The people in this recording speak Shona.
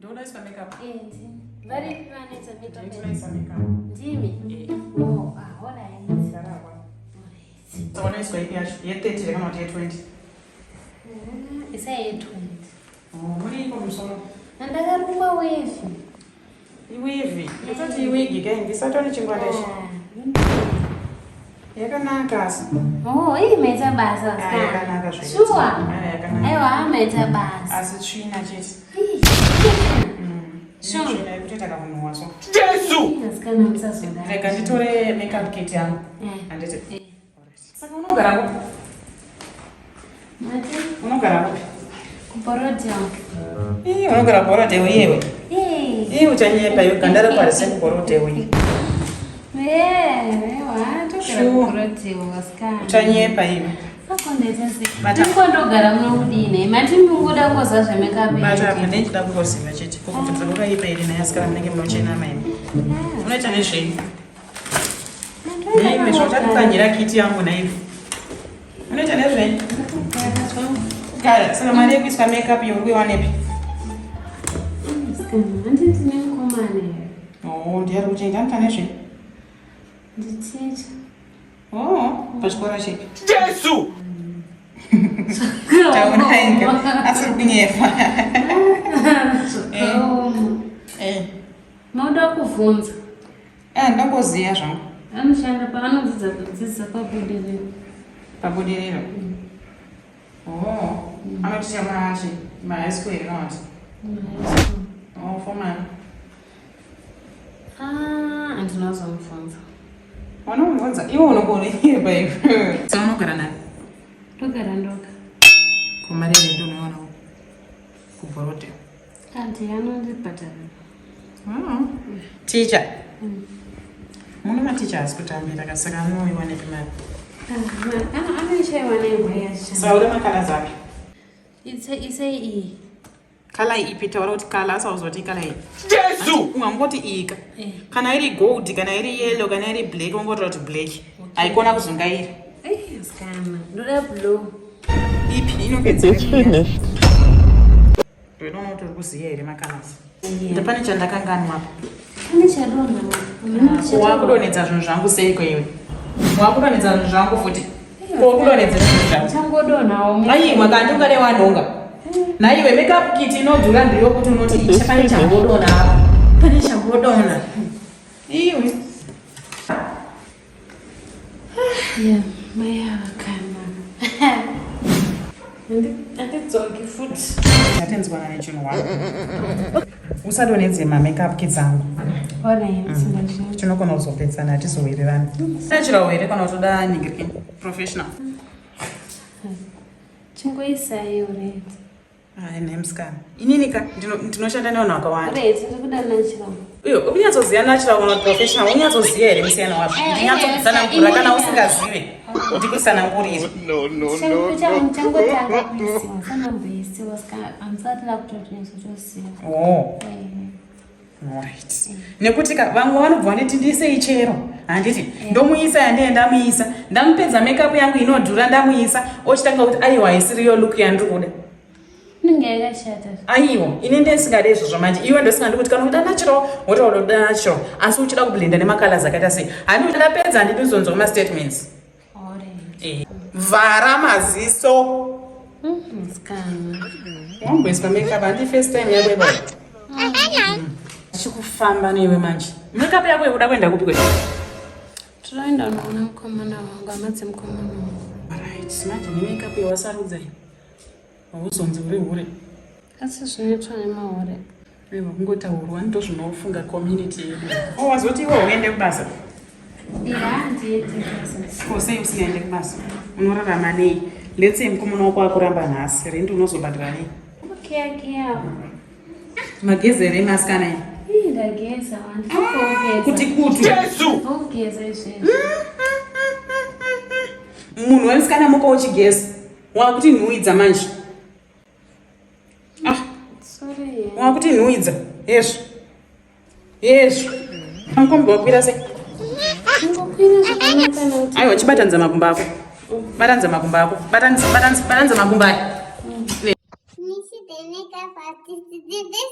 Don't nice makeup. Very nice makeup. Jimmy. Oh, what I need. So what is going here? Yet 30, they're not yet 20. It's a 20. Oh, what are you going to solo? And I got a wave. You wavy. You thought you wig again. This I don't know you can oh, he made a bass. Sure. I made a bass. As a tree, not just. Sure. Jesus! I can do a makeup kit. And it is. So, no garabo. No garabo. Borrow. You no garabo. You can never pass and borrow the way. Chanye by but I'm going to get a no dinner. Imagine you would have was a makeup. But I didn't have was in a chit. I paid in a scam making mochina. Not an issue. Name is what I'm going to kitty young name. Not an issue. So my name is to make up your way on it. Oh, dear, which ain't issue. Oh, passport shape. Jesus! That's a thing. Manda kufunza. Ndongozia zvangu. Anoshanda paanodzidzisa pabudiro. Oh, anoticha machi high school not. Oh, for man. Andinozomufunza. Wanomufunza iwe unogona here babe. So unogara naye? Ndogara ndoga. Kumarere ndonoona kubhorote. Anti anondibhadharira. Teacher. Mune mateachers kutambira kasaka anoiwa nepimari. Anoishaiwa nehoya. Saure makala zake. Isei iyi. Kala ipi taura kuti kala asauzoti kala iyi. Jesu! Ungangoti ika. Kana iri gold, kana iri yellow, kana iri black, ungotora kuti black. Haikona kuzonga iri. Skama. Ndoda blue. Ipi inopedza. It's finished. Ndinoona kuti uri kuziya here makalazi. Ndapane chandakanganwa apa. Pane chadonha. Wakudonedza zvinhu zvangu seiko iwe? Wakudonedza zvinhu zvangu futi? Wakudonedza zvinhu zvangu? Changodonhawo. Aiwa kandi ungade wanhonga. Naiwe makeup kit inodhura ndiyo kuti unoti pane changodonha apa. Pane changodonha. Iwe. Yeah, maya wakana. Handidzoki futi. Ndatenzwa nechinhu wako. Usadonedze makeup kits angu. Tinokona kuzopedzana hatizowirirani. Natural here kana kutoda ningirikini professional. Chingoisai already. Nemskana. Ininika ndinoshanda nevanhu vakawanda. Already ndikuda natural. Iyo, unyatsoziva natural kana professional, unyatsoziva here musiyana wacho. Ndinyatsokusanangura kana usingazive kuti kusanangurire. Changotanga kuisiwa, sanamboisiwa ska ansatira kutotozosiwa. Oh. Alright. Nekuti vamwe vanobva vanoti ndiisei chero. Handiti ndomuisa yandee ndamuisa. Ndamupedza makeup yangu inodhura ndamuisa. Ochitanga kuti aiwa isiriyo look yandiri kuda. Inenge yakashata. Aiwa, ine ndisingade izvozvo manje. Iwe ndosingadi kuti kana unoda natural, wotaura kuti natural. Asi uchida kublenda nemakala akaita sei. Handiti ndapedza handidi kuzonzwa kuma-statements. Vhara maziso. Skama. Wamboiswa makeup handi first time yako ipapo. Chikufamba newe manje. Makeup yako ikuda kuenda kupi kwete? Tinoenda kunoona mukomana wangu, amadzi mukomana wangu. Alright, manje nemakeup yawasarudza iyi. Hauzonzi uri hure. Asi zvinoitwa nemahore. Iwe kungotaurwa ndozvinofunga community yedu. Wazoti iwe uende kubasa? Handiende kubasa. Sei usingaende kubasa? Unorarama nei? Let's say mukomana wako akuramba nhasi, renti unozobhadhara nei? Kukeyakeyawo. Magezere masikana iyi. Ndageza wandikugeza. Kuti kuti. Jesu! Ndogeza izvezvo. Munhu wemusikana muko uchigeza. Wakuti nhuhwidza manje. Sorry. Wakuti nhuhwidza. Yezvo. Yezvo. Mukombe wakwira sei? Ngokwira zvakanaka nokuti. Aiwa chibatanidza makumbo ako. Batanidza makumbo ako. Batanidza makumbo aya. Neka participate